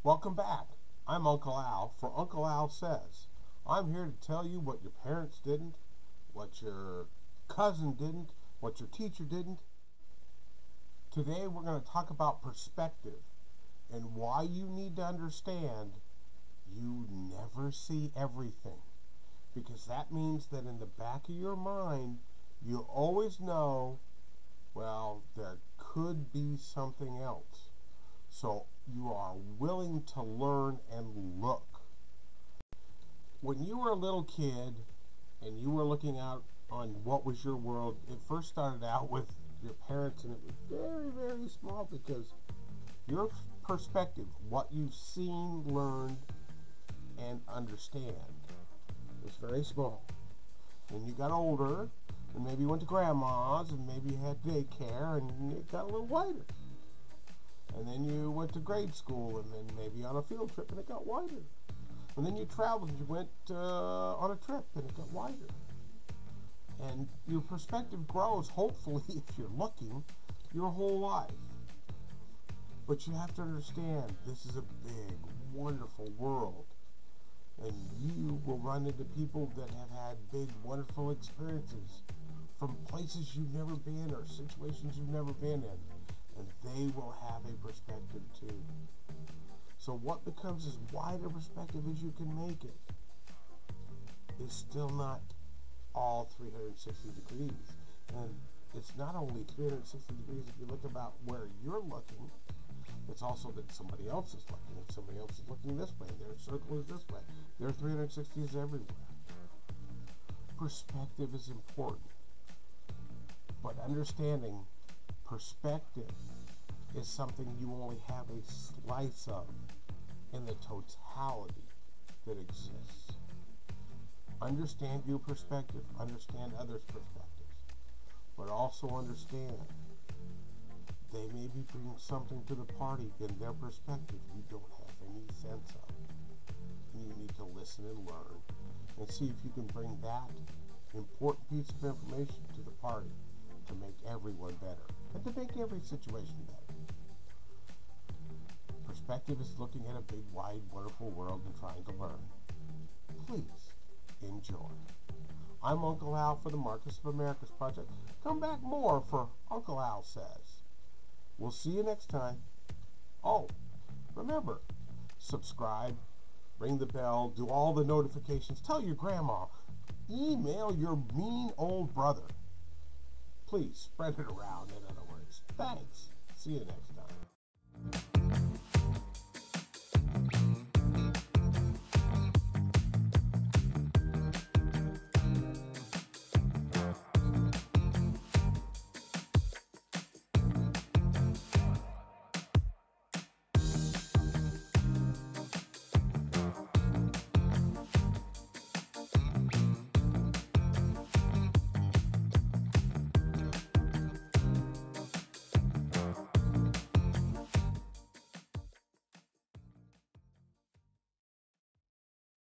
Welcome back. I'm Uncle Al for Uncle Al Says. I'm here to tell you what your parents didn't, what your cousin didn't, what your teacher didn't. Today we're going to talk about perspective and why you need to understand you never see everything. Because that means that in the back of your mind, you always know, well, there could be something else. So you are willing to learn and look. When you were a little kid and you were looking out on what was your world, it first started out with your parents, and it was very, very small because your perspective, what you've seen, learned, and understand, was very small. When you got older, and maybe you went to grandma's, and maybe you had daycare, and it got a little wider. And then you went to grade school, and then maybe on a field trip, and it got wider. And then you traveled, and you went on a trip, and it got wider. And your perspective grows, hopefully, if you're looking, your whole life. But you have to understand, this is a big, wonderful world. And you will run into people that have had big, wonderful experiences from places you've never been or situations you've never been in. And they will have a perspective too. So what becomes as wide a perspective as you can make it is still not all 360 degrees. And it's not only 360 degrees if you look about where you're looking, it's also that somebody else is looking. If somebody else is looking this way, their circle is this way. Their 360 is everywhere. Perspective is important. But understanding perspective is something you only have a slice of in the totality that exists. Understand your perspective, understand others' perspectives, but also understand they may be bringing something to the party in their perspective you don't have any sense of. And you need to listen and learn and see if you can bring that important piece of information to the party to make everyone better and to make every situation better. Perspective is looking at a big, wide, wonderful world and trying to learn. Please enjoy. I'm Uncle Al for the Markus of Americus Project. Come back more for Uncle Al Says. We'll see you next time. Oh, remember, subscribe, ring the bell, do all the notifications, tell your grandma, email your mean old brother. Please spread it around, in other words. Thanks. See you next time.